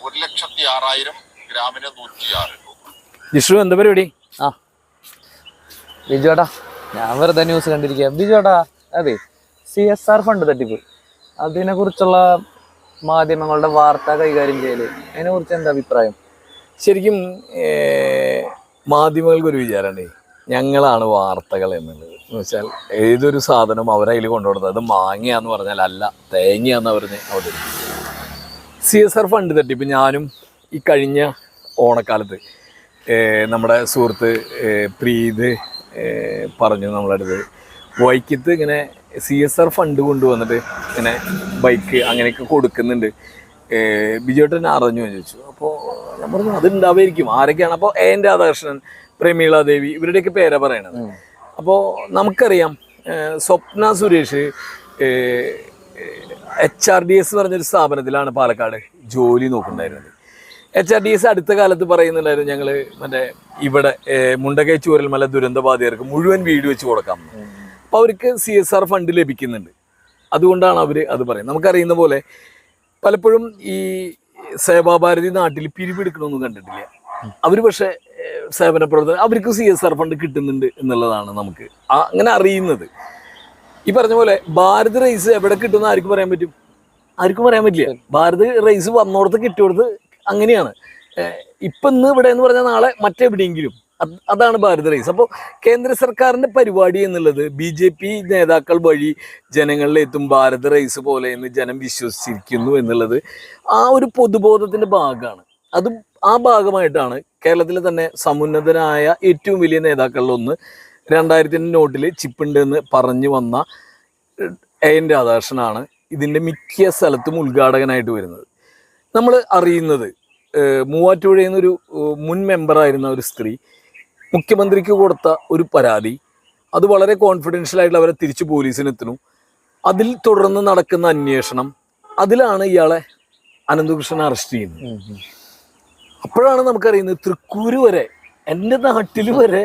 1,06,000 ഗ്രാമിന് 106. ജിഷു എന്താ പരിപാടി? ആ ബിജുവേട്ടാ, ഞാൻ വെറുതെ ന്യൂസ് കണ്ടിരിക്കുക. ബിജുവേട്ടാ, അതെ CSR ഫണ്ട് തട്ടിപ്പ്, അതിനെ കുറിച്ചുള്ള മാധ്യമങ്ങളുടെ വാർത്ത കൈകാര്യം ചെയ്യല്, അതിനെ കുറിച്ച് എന്താ അഭിപ്രായം? ശരിക്കും മാധ്യമങ്ങൾക്കൊരു വിചാരമുണ്ട്, ഞങ്ങളാണ് വാർത്തകൾ എന്നുള്ളത്. എന്ന് വെച്ചാൽ ഏതൊരു സാധനം അവരതിൽ കൊണ്ടുകൊടുത്തത് അത് മാങ്ങയാന്ന് പറഞ്ഞാൽ അല്ല, തേങ്ങയാന്ന് പറഞ്ഞ് അവിടെ CSR ഫണ്ട് തട്ടിപ്പ്. ഞാനും ഈ കഴിഞ്ഞ ഓണക്കാലത്ത് നമ്മുടെ സുഹൃത്ത് പ്രീത് പറഞ്ഞു നമ്മളടുത്ത്, വൈക്കത്ത് ഇങ്ങനെ CSR ഫണ്ട് കൊണ്ടുവന്നിട്ട് ഇങ്ങനെ ബൈക്ക് അങ്ങനെയൊക്കെ കൊടുക്കുന്നുണ്ട്, ബിജുവേട്ടൻ അറിഞ്ഞു ചോദിച്ചു. അപ്പോൾ ഞാൻ പറഞ്ഞു അത് ഉണ്ടാവുമായിരിക്കും. ആരൊക്കെയാണ്? അപ്പോൾ എൻ്റെ രാധാകൃഷ്ണൻ, പ്രമീള ദേവി, ഇവരുടെയൊക്കെ പേരാ പറയണത്. അപ്പോൾ നമുക്കറിയാം സ്വപ്ന സുരേഷ് HRDS പറഞ്ഞൊരു സ്ഥാപനത്തിലാണ് പാലക്കാട് ജോലി നോക്കുന്നുണ്ടായിരുന്നത്. HRDS അടുത്ത കാലത്ത് പറയുന്നുണ്ടായിരുന്നു, ഞങ്ങൾ മറ്റേ ഇവിടെ മുണ്ടകൈ ചൂരൽമല ദുരന്തബാധിതർക്ക് മുഴുവൻ വീട് വെച്ച് കൊടുക്കാം. അപ്പോൾ അവർക്ക് CSR ഫണ്ട് ലഭിക്കുന്നുണ്ട്. അതുകൊണ്ടാണ് അവർ അത് പറയുന്നത്. നമുക്കറിയുന്ന പോലെ പലപ്പോഴും ഈ സേവാഭാരതി നാട്ടിൽ പിരിവെടുക്കണമെന്ന് കണ്ടിട്ടില്ല. അവർ പക്ഷേ സേവന പ്രവർത്തനം അവർക്ക് CSR ഫണ്ട് കിട്ടുന്നുണ്ട് എന്നുള്ളതാണ് നമുക്ക് അങ്ങനെ അറിയുന്നത്. ഈ പറഞ്ഞ പോലെ ഭാരത് റൈസ് എവിടെ കിട്ടുമെന്ന് ആർക്കും പറയാൻ പറ്റും? ആർക്കും പറയാൻ പറ്റില്ല. ഭാരത് റൈസ് വന്നോടത്ത് കിട്ടിയോടത്ത് അങ്ങനെയാണ്. ഇപ്പം ഇന്ന് ഇവിടെ എന്ന് പറഞ്ഞാൽ നാളെ മറ്റെവിടെയെങ്കിലും, അതാണ് ഭാരത് റൈസ്. അപ്പോൾ കേന്ദ്ര സർക്കാരിൻ്റെ പരിപാടി എന്നുള്ളത് BJP നേതാക്കൾ വഴി ജനങ്ങളിലെത്തും ഭാരത് റൈസ് പോലെ എന്ന് ജനം വിശ്വസിച്ചിരിക്കുന്നു എന്നുള്ളത് ആ ഒരു പൊതുബോധത്തിൻ്റെ ഭാഗമാണ്. അത് ആ ഭാഗമായിട്ടാണ് കേരളത്തിലെ തന്നെ സമുന്നതനായ ഏറ്റവും വലിയ നേതാക്കളിലൊന്ന് 2000 നോട്ടിൽ ചിപ്പുണ്ടെന്ന് പറഞ്ഞു വന്ന AN രാധാകൃഷ്ണനാണ് ഇതിൻ്റെ മിക്ക സ്ഥലത്തും ഉദ്ഘാടകനായിട്ട് വരുന്നത്. നമ്മൾ അറിയുന്നത് മൂവാറ്റുപുഴയിൽ നിന്നൊരു മുൻ മെമ്പറായിരുന്ന ഒരു സ്ത്രീ മുഖ്യമന്ത്രിക്ക് കൊടുത്ത ഒരു പരാതി, അത് വളരെ കോൺഫിഡൻഷ്യലായിട്ട് അവരെ തിരിച്ച് പോലീസിനെത്തുന്നു. അതിൽ തുടർന്ന് നടക്കുന്ന അന്വേഷണം, അതിലാണ് ഇയാളെ അനന്തകൃഷ്ണൻ അറസ്റ്റ് ചെയ്യുന്നത്. അപ്പോഴാണ് നമുക്കറിയുന്നത് തൃക്കൂര് വരെ, എൻ്റെ നാട്ടിൽ വരെ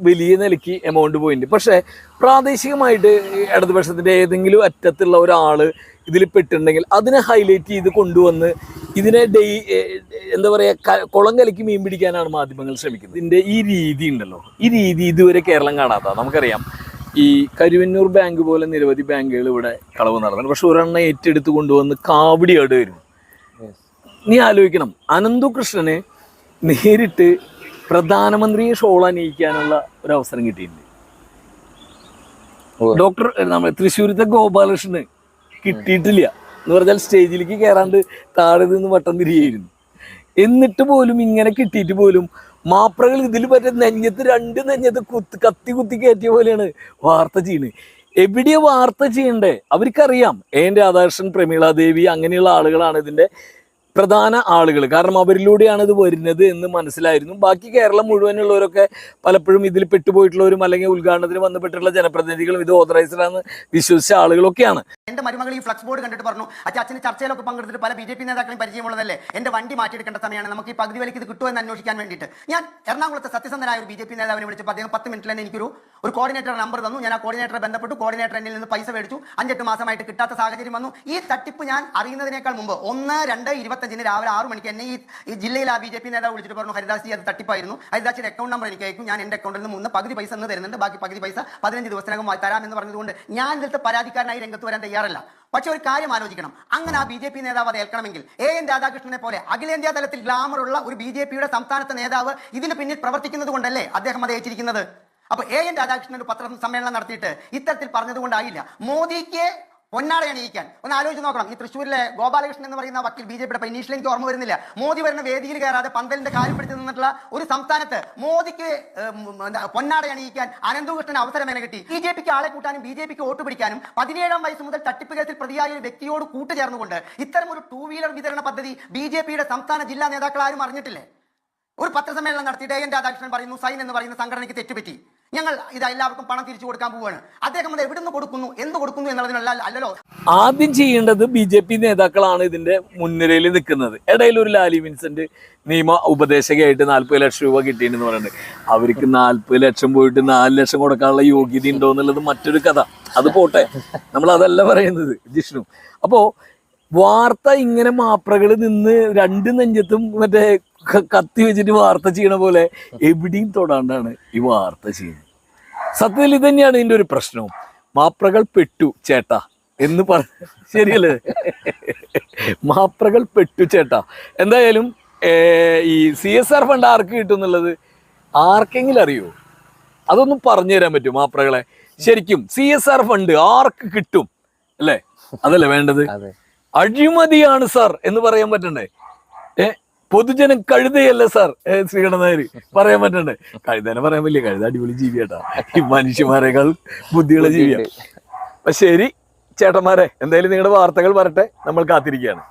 വലിയ നിലയ്ക്ക് എമൗണ്ട് പോയിട്ടുണ്ട്. പക്ഷേ പ്രാദേശികമായിട്ട് ഇടതുപക്ഷത്തിൻ്റെ ഏതെങ്കിലും അറ്റത്തുള്ള ഒരാൾ ഇതിൽ പെട്ടിട്ടുണ്ടെങ്കിൽ അതിനെ ഹൈലൈറ്റ് ചെയ്ത് കൊണ്ടുവന്ന് ഇതിനെ എന്താ പറയുക, കുളം കലക്കി മീൻ പിടിക്കാനാണ് മാധ്യമങ്ങൾ ശ്രമിക്കുന്നത്. ഇതിൻ്റെ ഈ രീതി ഉണ്ടല്ലോ, ഈ രീതി ഇതുവരെ കേരളം കാണാത്ത. നമുക്കറിയാം ഈ കരുവന്നൂർ ബാങ്ക് പോലെ നിരവധി ബാങ്കുകൾ ഇവിടെ കളവ് നടന്നു. പക്ഷെ ഒരെണ്ണം ഏറ്റെടുത്ത് കൊണ്ടുവന്ന് കാവടിയാട് വരും. നീ ആലോചിക്കണം, അനന്തകൃഷ്ണന് നേരിട്ട് പ്രധാനമന്ത്രിയെ ഷോൾ അണിയിക്കാനുള്ള ഒരു അവസരം കിട്ടിയിട്ടുണ്ട്. ഡോക്ടർ നമ്മുടെ തൃശ്ശൂരത്തെ ഗോപാലകൃഷ്ണന് കിട്ടിയിട്ടില്ല എന്ന് പറഞ്ഞാൽ സ്റ്റേജിലേക്ക് കയറാണ്ട് താഴെ നിന്ന് വട്ടം തിരികെയായിരുന്നു. എന്നിട്ട് പോലും ഇങ്ങനെ കിട്ടിയിട്ട് പോലും മാപ്രകൾ ഇതിൽ പറ്റ നെഞ്ഞത്ത് രണ്ട് നെഞ്ഞത്ത് കത്തി കുത്തി കയറ്റിയ പോലെയാണ് വാർത്ത ചെയ്യുന്നത്. എവിടെയാ വാർത്ത ചെയ്യണ്ടേ? അവർക്കറിയാം AN രാധാകൃഷ്ണൻ, പ്രമീള ദേവി അങ്ങനെയുള്ള ആളുകളാണ് ഇതിൻ്റെ പ്രധാന ആളുകൾ. കാരണം അവരിലൂടെയാണ് ഇത് വരുന്നത് എന്ന് മനസ്സിലായിരുന്നു. ബാക്കി കേരളം മുഴുവനുള്ളവരൊക്കെ പലപ്പോഴും ഇതിൽ പെട്ടുപോയിട്ടുള്ളവരും അല്ലെങ്കിൽ ഉദ്ഘാടനത്തിന് ബന്ധപ്പെട്ടുള്ള ജനപ്രതിനിധികളും ഇത് ഓതറൈസ്ഡ് ആണെന്ന് വിശ്വസിച്ച ആളുകളൊക്കെയാണ്. എന്റെ മരുമകൾ ഈ ഫ്ലക്സ് ബോർഡ് കണ്ടിട്ട് പറഞ്ഞു, അച്ഛന് ചർച്ചയിലൊക്കെ പങ്കെടുത്തിട്ട് പല BJP നേതാക്കളും പരിചയമുള്ളതല്ലേ, എന്റെ വണ്ടി മാറ്റിയെടുക്കേണ്ട സമയമാണ്, നമുക്ക് ഈ പകുതി വിലയ്ക്ക് ഇത് കിട്ടുമോ എന്ന് അന്വേഷിക്കാൻ വേണ്ടിയിട്ട് ഞാൻ എറണാകുളത്തെ സത്യസന്ധനായ ഒരു BJP നേതാവിനെ വിളിച്ചപ്പോൾ അദ്ദേഹം 10 മിനിറ്റിൽ തന്നെ എനിക്കൊരു കോർഡിനേറ്റർ നമ്പർ തന്നു. ഞാൻ ആ കോർഡിനേറ്ററെ ബന്ധപ്പെട്ടു. കോർഡിനേറ്റർ എന്നിൽ നിന്ന് പൈസ മേടിച്ചു. 5-8 മാസമായിട്ട് കിട്ടാത്ത സാഹചര്യം വന്നു. ഈ തട്ടിപ്പ് ഞാൻ അറിയുന്നതിനേക്കാൾ മുമ്പ് 1-2-25 രാവിലെ 6 മണിക്ക് എന്നെ ഈ ജില്ലയിൽ ആ BJP നേതാവ് വിളിച്ചിട്ട് പറഞ്ഞു, ഹരിദാസ് ജി അത് തട്ടിപ്പായിരുന്നു, ഹരിദാസിന്റെ അക്കൗണ്ട് നമ്പർ എനിക്ക് അയക്കും, ഞാൻ എൻ്റെ അക്കൗണ്ടിൽ നിന്ന് പകുതി പൈസ എന്ന് തരുന്നുണ്ട്, ബാക്കി പകുതി പൈസ 15 ദിവസത്തിനകം തരാമെന്ന് പറഞ്ഞതുകൊണ്ട് ഞാൻ ഇതിലത്തെ പരാതിക്കാരനായി രംഗത്ത് വരാൻ തയ്യാറല്ല. പക്ഷെ ഒരു കാര്യം ആലോചിക്കണം, അങ്ങനെ ആ BJP നേതാവ് അത് ഏൽക്കണമെങ്കിൽ AN രാധാകൃഷ്ണനെ പോലെ അഖിലേന്ത്യാ തലത്തിൽ ഗ്ലാമറുള്ള ഒരു BJPയുടെ സംസ്ഥാനത്തെ നേതാവ് ഇതിന് പിന്നിൽ പ്രവർത്തിക്കുന്നത് കൊണ്ടല്ലേ അദ്ദേഹം അത് ഏറ്റിരിക്കുന്നത്. അപ്പൊ AN രാധാകൃഷ്ണൻ ഒരു പത്രസമ്മേളനം നടത്തിയിട്ട് ഇത്തരത്തിൽ പറഞ്ഞതുകൊണ്ടായില്ല. മോദിക്ക് പൊന്നാട അണിയിക്കാൻ ഒന്ന് ആലോചിച്ച് നോക്കണം. ഈ തൃശ്ശൂരിലെ ഗോപാലകൃഷ്ണൻ എന്ന് പറയുന്ന വക്കീൽ BJPയുടെ ഇനീഷ്യൽ എനിക്ക് ഓർമ്മ വരുന്നില്ല, മോദി വരുന്ന വേദിയിൽ കയറാതെ പന്തലിന്റെ കാര്യം പിടിച്ചു നിന്നിട്ടുള്ള ഒരു സംസ്ഥാനത്ത് മോദിക്ക് പൊന്നാട അണിയിക്കാൻ അനന്തകൃഷ്ണൻ അവസരം എങ്ങനെ കിട്ടി? BJPക്ക് ആളെ കൂട്ടാനും BJPക്ക് വോട്ട് പിടിക്കാനും 17-ാം വയസ്സ് മുതൽ തട്ടിപ്പ് കേസിൽ പ്രതിയായ ഒരു വ്യക്തിയോട് കൂട്ടുചേർന്നുകൊണ്ട് ഇത്തരം ഒരു 2 വീലർ വിതരണ പദ്ധതി BJPയുടെ സംസ്ഥാന ജില്ലാ നേതാക്കൾ ആരും അറിഞ്ഞിട്ടില്ലേ? ഒരു പത്രസമ്മേളനം നടത്തിയിട്ട് AN രാധാകൃഷ്ണൻ പറയുന്നു, സൈൻ എന്ന് പറയുന്ന സംഘടനയ്ക്ക് തെറ്റുപറ്റി, ഞങ്ങൾ ഇത് എല്ലാവർക്കും പണം തിരിച്ചു കൊടുക്കാൻ പോവുകയാണ്. അദ്ദേഹം അത് എവിടുന്ന് കൊടുക്കുന്നു, എന്ത് കൊടുക്കുന്നു എന്നുള്ളതിനല്ലോ. ആദ്യം ചെയ്യേണ്ടത് BJP നേതാക്കളാണ് ഇതിന്റെ മുൻനിരയിൽ നിൽക്കുന്നത്. ഇടയിൽ ഒരു ലാലി വിൻസെന്റ് നിയമ ഉപദേശകയായിട്ട് 40 ലക്ഷം രൂപ കിട്ടിയെന്ന് പറയുന്നത്, അവർക്ക് 40 ലക്ഷം പോയിട്ട് 4 ലക്ഷം കൊടുക്കാനുള്ള യോഗ്യത ഉണ്ടോ എന്നുള്ളത് മറ്റൊരു കഥ. അത് പോട്ടെ, നമ്മൾ അതല്ല പറയുന്നത് ജിഷ്ണു. അപ്പോൾ വാർത്ത ഇങ്ങനെ മാപ്രകൾ നിന്ന് രണ്ട് നെഞ്ചത്തും മറ്റേ കത്തി വെച്ചിട്ട് വാർത്ത ചെയ്യണ പോലെ എവിടെയും തൊടാണ്ടാണ് ഈ വാർത്ത ചെയ്യുന്നത്. സത്യത്തിൽ ഇത് തന്നെയാണ് ഇതിന്റെ ഒരു പ്രശ്നവും. മാപ്രകൾ പെട്ടു ചേട്ടാ എന്ന് ശരിയല്ലേ? മാപ്രകൾ പെട്ടു ചേട്ടാ. എന്തായാലും ഈ CSR ഫണ്ട് ആർക്ക് കിട്ടും എന്നുള്ളത് ആർക്കെങ്കിലും അറിയോ? അതൊന്നും പറഞ്ഞു തരാൻ പറ്റും മാപ്രകളെ? ശരിക്കും CSR ഫണ്ട് ആർക്ക് കിട്ടും അല്ലേ? അതല്ലേ വേണ്ടത്? അഴിമതിയാണ് സാർ എന്ന് പറയാൻ പറ്റണ്ടേ? പൊതുജനം കഴുതയല്ല സാർ ശ്രീകണ്ഠൻ നായർ പറയാൻ പറ്റണ്ടേ? കഴുതനെ പറയാൻ പറ്റില്ല, കഴുത അടിപൊളി ജീവിയാട്ടാ, ഈ മനുഷ്യന്മാരെക്കാൾ ബുദ്ധിയുള്ള ജീവിയാണ്. അപ്പൊ ശരി ചേട്ടന്മാരെ, എന്തായാലും നിങ്ങളുടെ വാർത്തകൾ വരട്ടെ, നമ്മൾ കാത്തിരിക്കുകയാണ്.